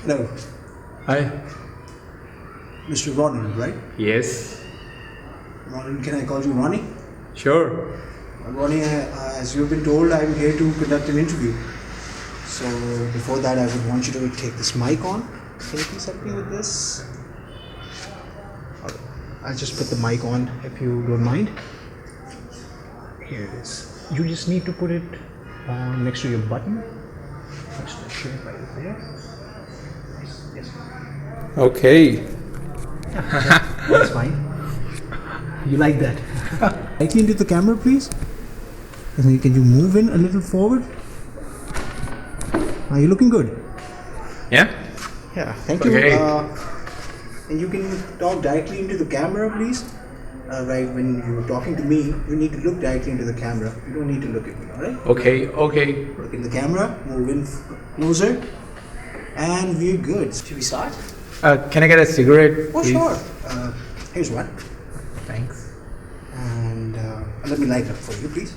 Hello. Hi. Mr. Ronan, right? Yes. Ronan, can I call you Ronnie? Sure. Ronnie, as you've been told, I'm here to conduct an interview. So before that, I would want you to take this mic on. Can you please help me with this? I'll just put the mic on if you don't mind. Here it is. You just need to put it next to your button. Next to the shirt right there. Yes. Okay. That's fine. You like that? Slightly into the camera, please. Can you move in a little forward? Are you looking good? Yeah? Yeah, thank Okay. you. And you can talk directly into the camera, please. Right, when you're talking to me, you need to look directly into the camera. You don't need to look at me, alright? Okay. Look in the camera, move in closer, and we're good. Should we start? Can I get a cigarette, Oh, please? sure. Here's one. Thanks. And let me light it up for you, please.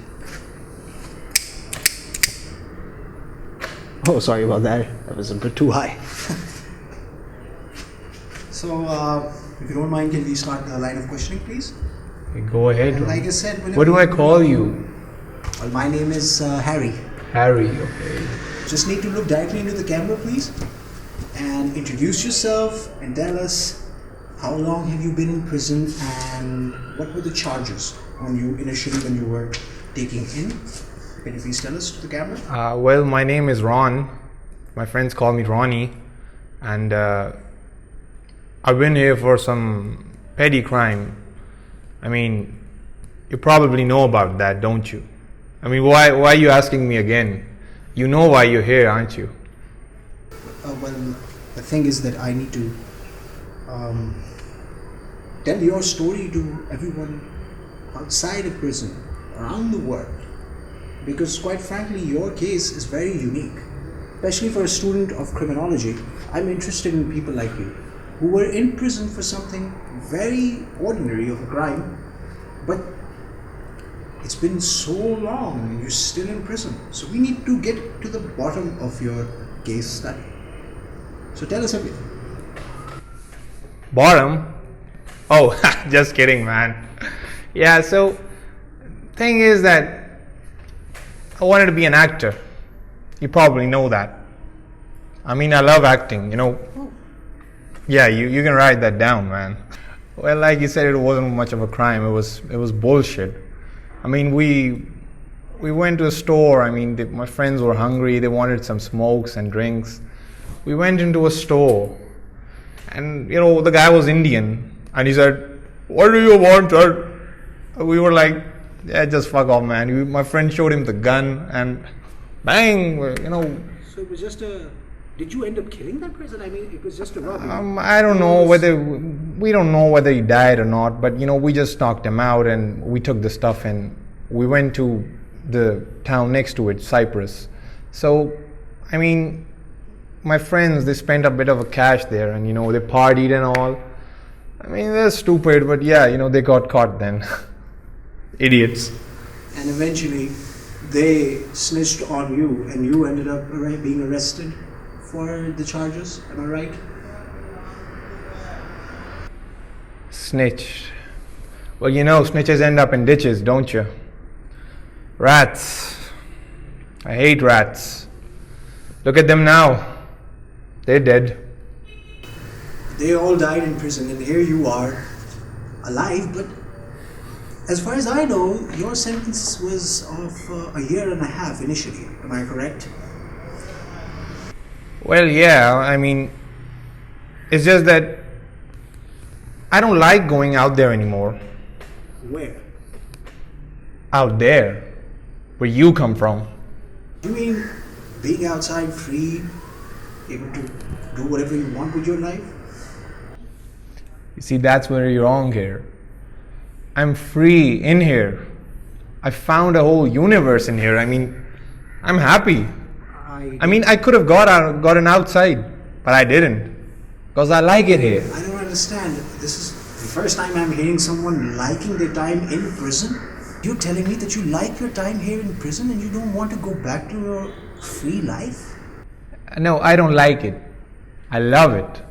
Oh, sorry about that. That was a bit too high. So, if you don't mind, can we start the line of questioning, please? Okay, go ahead. And like I said, What do I call you? Well, my name is Harry. Harry, okay. Just need to look directly into the camera, please, and introduce yourself and tell us how long have you been in prison and what were the charges on you initially when you were taken in. Can you please tell us to the camera? Well, my name is Ron. My friends call me Ronnie. And I've been here for some petty crime. I mean, you probably know about that, don't you? I mean, why are you asking me again? You know why you're here, aren't you? Well, the thing is that I need to tell your story to everyone outside of prison, around the world. Because quite frankly, your case is very unique. Especially for a student of criminology, I'm interested in people like you, who were in prison for something very ordinary of a crime, but it's been so long and you're still in prison. So we need to get to the bottom of your case study. So tell us everything. Bottom? Oh, just kidding, man. Yeah, so thing is that I wanted to be an actor. You probably know that. I mean, I love acting, you know. Yeah, you can write that down, man. Well, like you said, it wasn't much of a crime. It was bullshit. I mean, we went to a store. I mean, my friends were hungry. They wanted some smokes and drinks. We went into a store, and you know, the guy was Indian, and he said, "What do you want, sir?" We were like, "Yeah, just fuck off, man." My friend showed him the gun, and bang, you know. So it was just a... Did you end up killing that person? I mean, it was just a robbery. I don't know we don't know whether he died or not, but you know, we just knocked him out and we took the stuff and we went to the town next to it, Cyprus. So, I mean, my friends, they spent a bit of a cash there and you know, they partied and all. I mean, they're stupid, but yeah, you know, they got caught then. Idiots. And eventually, they snitched on you and you ended up being arrested for the charges, am I right? Snitch. Well, you know, snitches end up in ditches, don't you? Rats. I hate rats. Look at them now. They're dead. They all died in prison and here you are, alive, but as far as I know, your sentence was of a year and a half initially, am I correct? Well, yeah, I mean, it's just that I don't like going out there anymore. Where? Out there, where you come from. You mean being outside free, able to do whatever you want with your life? You see, that's where you're wrong here. I'm free in here. I found a whole universe in here. I mean, I'm happy. I mean, I could have gotten outside, but I didn't. Because I like it here. I don't understand. This is the first time I'm hearing someone liking their time in prison. You're telling me that you like your time here in prison and you don't want to go back to your free life? No, I don't like it. I love it.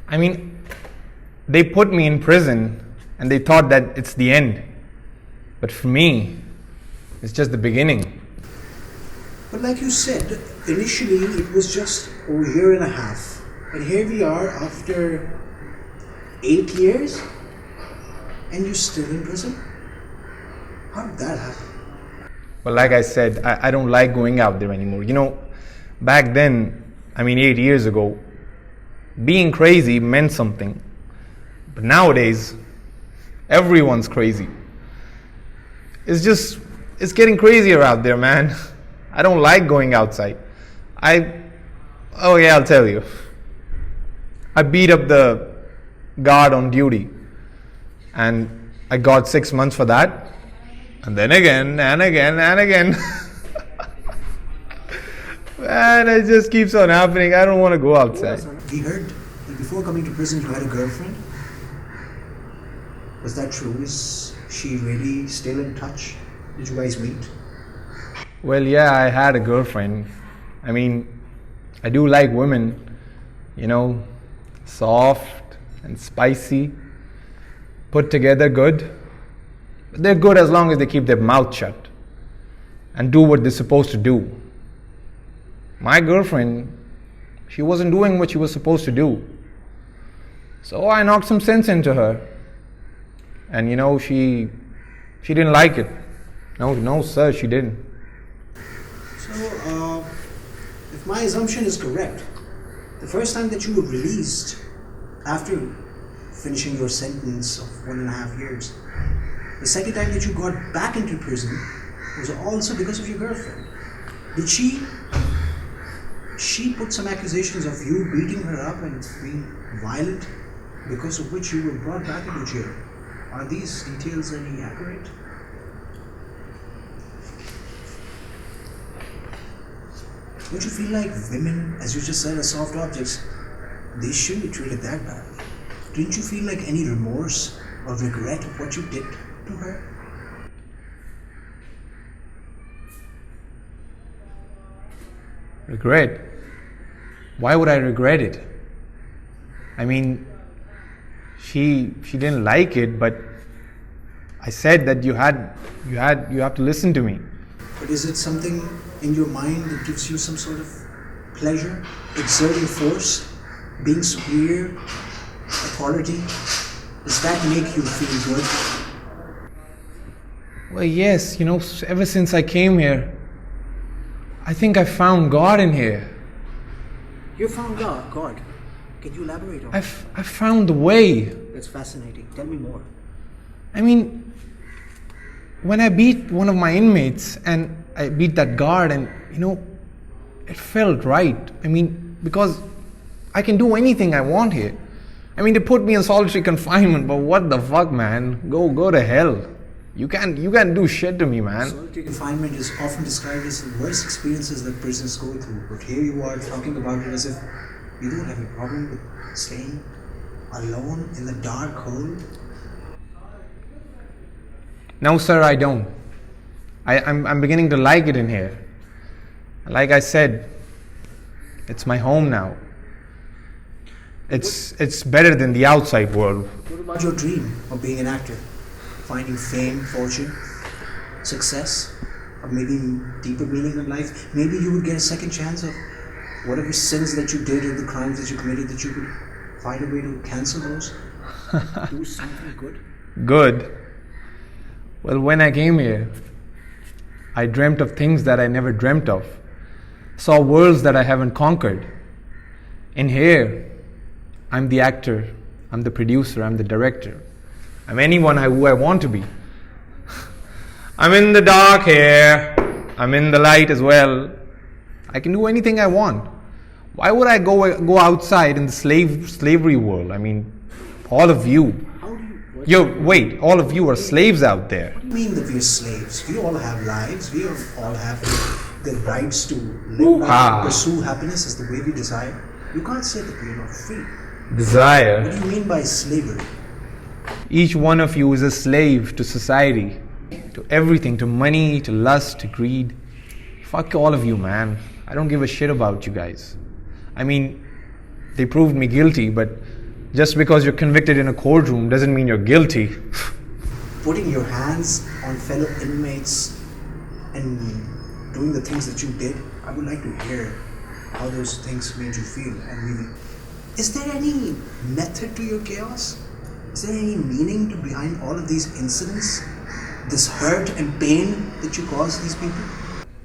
I mean, they put me in prison and they thought that it's the end. But for me, it's just the beginning. But like you said, initially it was just a year and a half. And here we are after 8 years and you're still in prison? How did that happen? But like I said, I don't like going out there anymore. You know, back then, 8 years ago, being crazy meant something. But nowadays, everyone's crazy. It's getting crazier out there, man. I don't like going outside. I'll tell you. I beat up the guard on duty. And I got 6 months for that. And then again, and again, and again. Man, it just keeps on happening. I don't want to go outside. We heard that before coming to prison you had a girlfriend. Was that true? Is she really still in touch? Did you guys meet? Well, yeah, I had a girlfriend. I do like women, soft and spicy, put together good. But they're good as long as they keep their mouth shut and do what they're supposed to do. My girlfriend, she wasn't doing what she was supposed to do. So I knocked some sense into her. And she didn't like it. No, sir, she didn't. So, if my assumption is correct, the first time that you were released after finishing your sentence of 1.5 years, the second time that you got back into prison was also because of your girlfriend. Did she put some accusations of you beating her up and being violent, because of which you were brought back into jail? Are these details any accurate? Don't you feel like women, as you just said, are soft objects? They shouldn't be treated that badly. Didn't you feel like any remorse or regret of what you did to her? Regret? Why would I regret it? She didn't like it, but I said that you have to listen to me. But is it something in your mind that gives you some sort of pleasure, exerting force, being superior, authority? Does that make you feel good? Well, yes, ever since I came here, I think I found God in here. You found God. Can you elaborate on that? I found the way. That's fascinating. Tell me more. When I beat one of my inmates and I beat that guard, and it felt right. Because I can do anything I want here. They put me in solitary confinement, but what the fuck, man? Go to hell. You can't do shit to me, man. Solitary confinement is often described as the worst experiences that prisoners go through. But here you are talking about it as if you don't have a problem with staying alone in the dark hole. No, sir, I don't. I'm beginning to like it in here. Like I said, it's my home now. It's better than the outside world. What about your dream of being an actor? Finding fame, fortune, success, or maybe deeper meaning in life? Maybe you would get a second chance of whatever sins that you did or the crimes that you committed, that you could find a way to cancel those? Do something good? Good? Well, when I came here, I dreamt of things that I never dreamt of. Saw worlds that I haven't conquered. In here, I'm the actor, I'm the producer, I'm the director. I'm anyone who I want to be. I'm in the dark here. I'm in the light as well. I can do anything I want. Why would I go outside in the slavery world? All of you. All of you are slaves out there. What do you mean that we're slaves? We all have lives. We all have the rights to live and pursue happiness as the way we desire. You can't say that we are not free. Desire? What do you mean by slavery? Each one of you is a slave to society, to everything, to money, to lust, to greed. Fuck all of you, man. I don't give a shit about you guys. I mean, they proved me guilty, but just because you're convicted in a courtroom doesn't mean you're guilty. Putting your hands on fellow inmates and doing the things that you did, I would like to hear how those things made you feel. And is there any method to your chaos? Is there any meaning behind all of these incidents? This hurt and pain that you cause these people?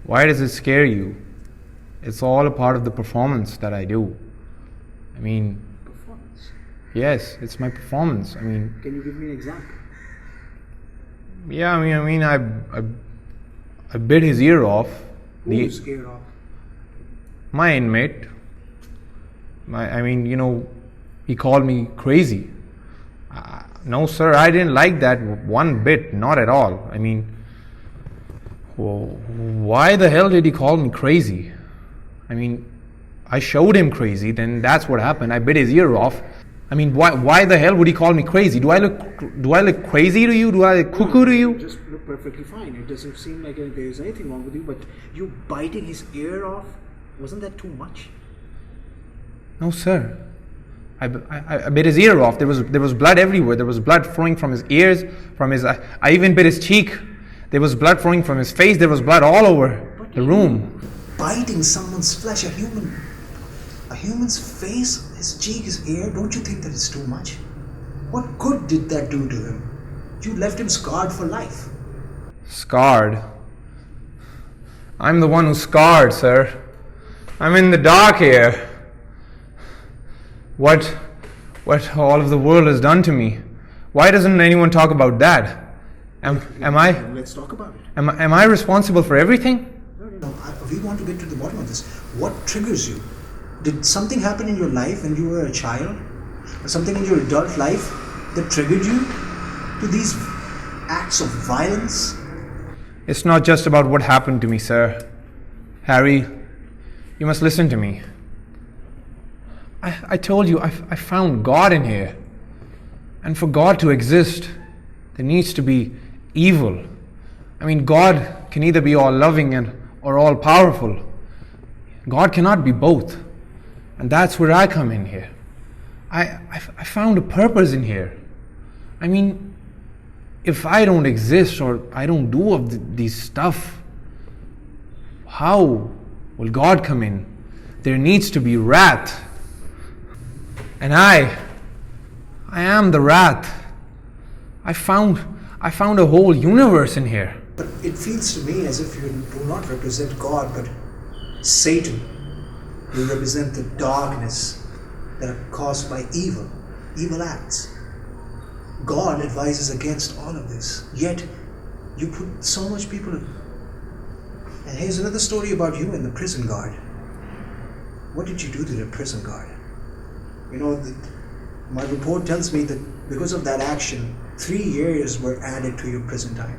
Why does it scare you? It's all a part of the performance that I do. I mean... Performance? Yes, it's my performance. I mean... Can you give me an example? Yeah, I bit his ear off. Whose ear off? My inmate. He called me crazy. No, sir, I didn't like that one bit, not at all. I mean, why the hell did he call me crazy? I mean, I showed him crazy, then that's what happened. I bit his ear off. I mean, why the hell would he call me crazy? Do I look crazy to you? Do I look cuckoo to you? You just look perfectly fine. It doesn't seem like there's anything wrong with you, but you biting his ear off, wasn't that too much? No, sir. I bit his ear off. There was blood everywhere. There was blood flowing from his ears, from his. I even bit his cheek. There was blood flowing from his face. There was blood all over the room. Biting someone's flesh, a human's face, his cheek, his ear. Don't you think that it's too much? What good did that do to him? You left him scarred for life. Scarred? I'm the one who's scarred, sir. I'm in the dark here. What all of the world has done to me. Why doesn't anyone talk about that? Am I? Let's talk about it. Am I responsible for everything? No. We want to get to the bottom of this. What triggers you? Did something happen in your life when you were a child, or something in your adult life that triggered you to these acts of violence? It's not just about what happened to me, sir. Harry, you must listen to me. I told you, I found God in here. And for God to exist, there needs to be evil. I mean, God can either be all loving or all powerful. God cannot be both. And that's where I come in here. I found a purpose in here. I mean, if I don't exist or I don't do these stuff, how will God come in? There needs to be wrath. And I am the wrath. I found a whole universe in here. But it feels to me as if you do not represent God, but Satan. You represent the darkness that are caused by evil acts. God advises against all of this. Yet, you put so much people in. And here's another story about you and the prison guard. What did you do to the prison guard? You know, my report tells me that because of that action, 3 years were added to your prison time.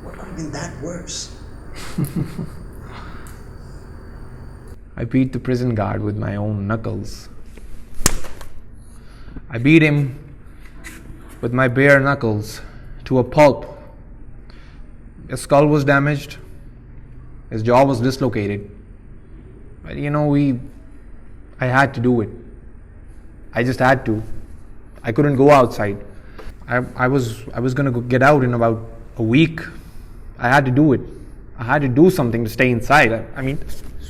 What could have been that worse? I beat the prison guard with my own knuckles. I beat him with my bare knuckles to a pulp. His skull was damaged. His jaw was dislocated. But I had to do it. I just had to. I couldn't go outside. I was going to get out in about a week. I had to do it. I had to do something to stay inside.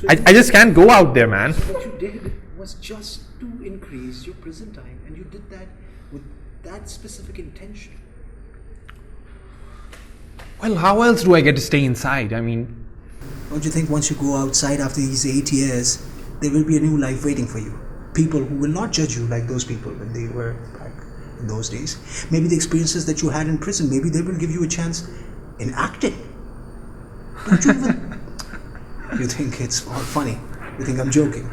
I just can't go out there, man. So what you did was just to increase your prison time, and you did that with that specific intention. Well, how else do I get to stay inside? Don't you think once you go outside after these 8 years, there will be a new life waiting for you? People who will not judge you like those people when they were back in those days. Maybe the experiences that you had in prison, maybe they will give you a chance in acting. Don't you even... You think it's all funny. You think I'm joking.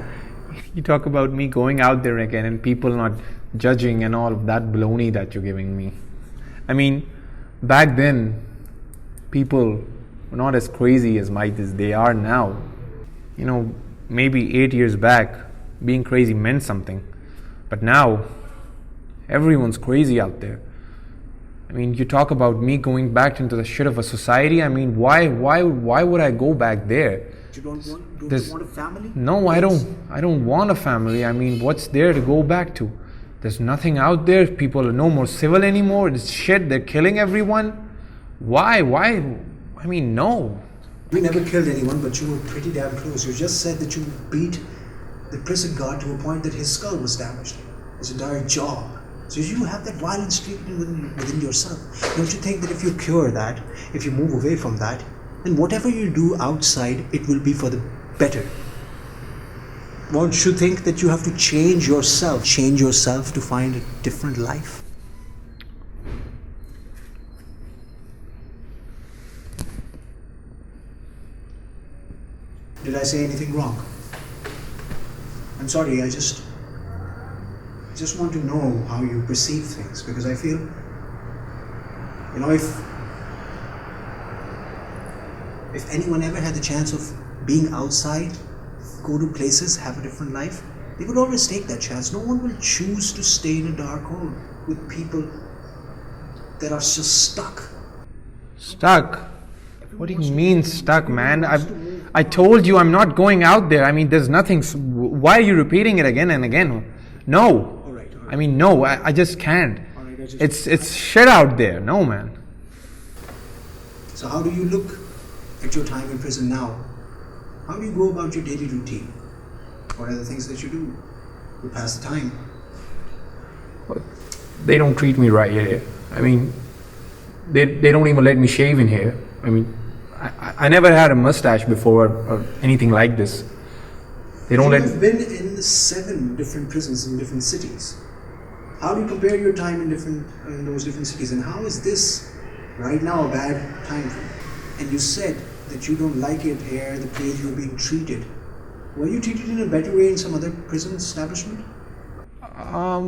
You talk about me going out there again and people not judging and all of that baloney that you're giving me. Back then, people were not as crazy as they are now. Maybe 8 years back, being crazy meant something. But now, everyone's crazy out there. I mean, you talk about me going back into the shit of a society. I mean, why would I go back there? You don't you want a family? No, I don't want a family. I mean, what's there to go back to? There's nothing out there. People are no more civil anymore. It's shit. They're killing everyone. Why? I mean, no. You never killed anyone, but you were pretty damn close. You just said that you beat the prison guard to a point that his skull was damaged, his entire jaw. So you have that violent streak within yourself. Don't you think that if you cure that, if you move away from that, then whatever you do outside, it will be for the better? Won't you think that you have to change yourself to find a different life? Did I say anything wrong? I'm sorry, I just want to know how you perceive things, because I feel, if anyone ever had the chance of being outside, go to places, have a different life, they would always take that chance. No one will choose to stay in a dark hole with people that are just stuck. Stuck? What do you mean stuck, man? I told you I'm not going out there. I mean, there's nothing. Why are you repeating it again and again? No. All right. I mean, no, I just can't. All right, It's shit out there. No, man. So how do you look at your time in prison now? How do you go about your daily routine? What are the things that you do to pass the time? They don't treat me right here. I mean, they don't even let me shave in here. I mean, I never had a mustache before or anything like this. They don't You've been in 7 different prisons in different cities. How do you compare your time in those different cities, and how is this right now a bad time for you? And you said that you don't like it here, the way you're being treated. Were you treated in a better way in some other prison establishment? I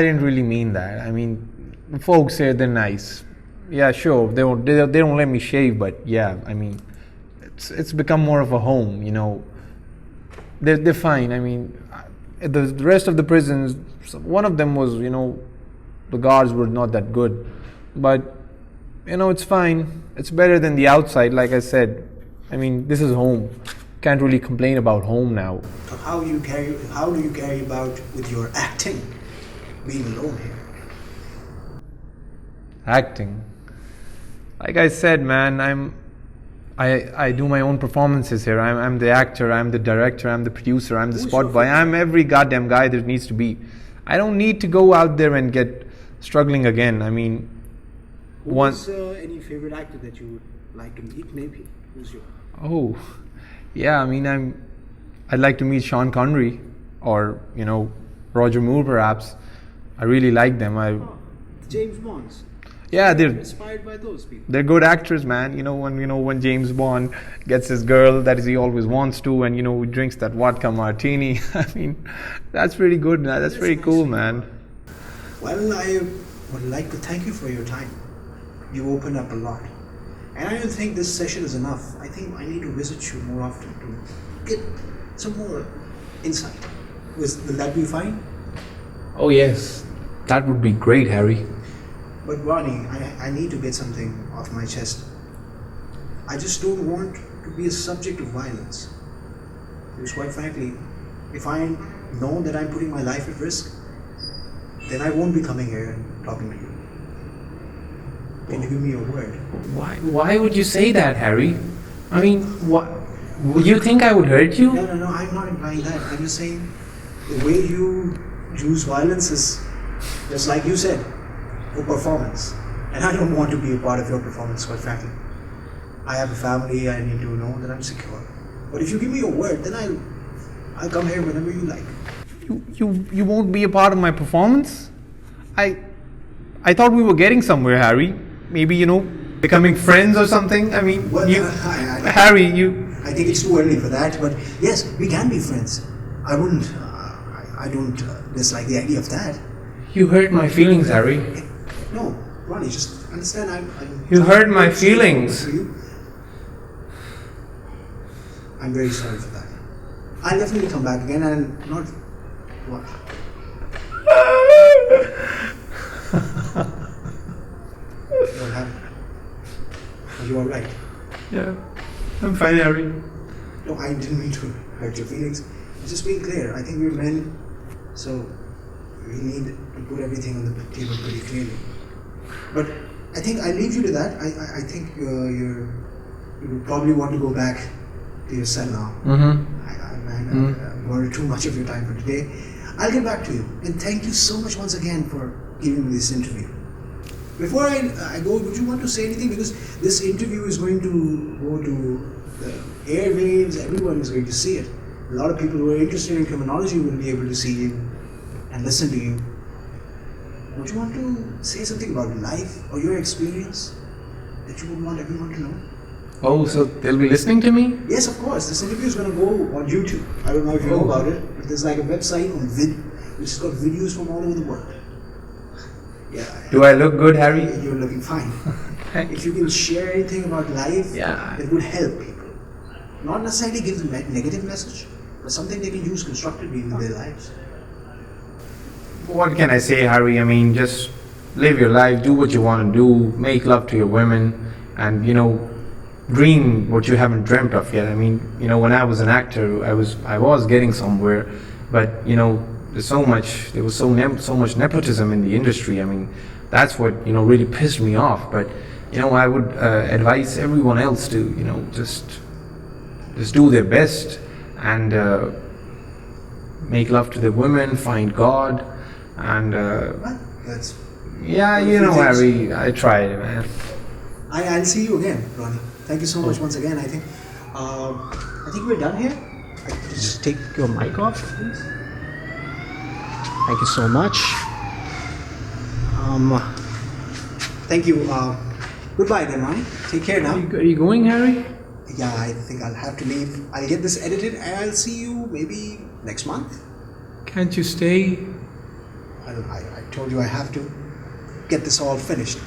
didn't really mean that. I mean, the folks here, they're nice. Yeah, sure, they don't let me shave, but yeah, I mean, it's become more of a home, They're fine. I mean, the rest of the prisons, one of them was, the guards were not that good, but it's fine. It's better than the outside, like I said. I mean, this is home. Can't really complain about home now. How do you carry about with your acting, being alone here? Acting. Like I said, man, I do my own performances here. I'm the actor, I'm the director, I'm the producer, I'm the spot boy. I'm every goddamn guy there needs to be. I don't need to go out there and get struggling again. I mean, Who's any favorite actor that you would like to meet? Maybe who's your? Oh, yeah. I mean, I'd like to meet Sean Connery or Roger Moore perhaps. I really like them. James Bonds. Yeah, they're inspired by those people. They're good actors, man. When James Bond gets his girl that he always wants to, and he drinks that vodka martini. I mean, that's pretty good, man. That's pretty cool, man. Well, I would like to thank you for your time. You opened up a lot, and I don't think this session is enough. I think I need to visit you more often to get some more insight. Will that be fine? Oh yes, that would be great, Harry. But Ronnie, I need to get something off my chest. I just don't want to be a subject of violence. Because quite frankly, if I know that I'm putting my life at risk, then I won't be coming here and talking to you. Can you give me your word? Why would you say that, Harry? I mean, what? Would you think I would hurt you? No, I'm not implying that. I'm just saying the way you use violence is just like you said, for performance. And I don't want to be a part of your performance, quite frankly. I have a family, I need to know that I'm secure. But if you give me your word, then I'll come here whenever you like. You won't be a part of my performance? I thought we were getting somewhere, Harry. Maybe, becoming friends or something. I mean, well, Harry, I think it's too early for that, but yes, we can be friends. I don't dislike the idea of that. You hurt my feelings, Harry. No, Ronnie, just understand I'm You hurt my feelings. I'm very sorry for that. I'll definitely come back again and not... What? Yeah, I'm fine, Harry. No, I didn't mean to hurt your feelings. Just being clear, I think we're men, so we need to put everything on the table pretty clearly. But I think I leave you to that. I think you probably want to go back to your cell now. I borrowed too much of your time for today. I'll get back to you. And thank you so much once again for giving me this interview. Before I go, would you want to say anything? Because this interview is going to go to the airwaves, everyone is going to see it. A lot of people who are interested in criminology will be able to see you and listen to you. Would you want to say something about life or your experience that you would want everyone to know? Oh, so they'll be listening to me? Yes, of course. This interview is going to go on YouTube. I don't know if you know about it, but there's like a website on which has got videos from all over the world. Yeah. Do I look good, Harry? You're looking fine. If you can share anything about life, it would help people. Not necessarily give them a negative message, but something they can use constructively in their lives. What can I say, Harry? I mean, just live your life, do what you want to do, make love to your women, and, dream what you haven't dreamt of yet. I mean, when I was an actor, I was getting somewhere, but, there was so much nepotism in the industry. I mean, that's what, really pissed me off. But, I would advise everyone else to, just do their best and make love to the women, find God, and That's Harry, I tried, man. I'll see you again, Ronnie. Thank you so much once again. I think we're done here. I could just take your mic off, please. Thank you so much. Thank you. Goodbye then, Ronnie. Take care now. Are you going, Harry? Yeah, I think I'll have to leave. I'll get this edited and I'll see you maybe next month. Can't you stay? I told you I have to get this all finished.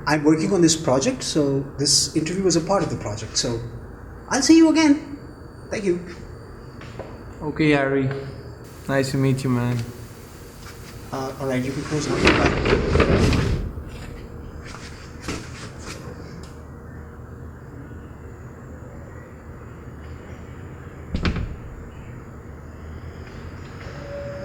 I'm working on this project, so this interview was a part of the project. So I'll see you again. Thank you. Okay, Harry. Nice to meet you, man. Alright, you can close now. Bye.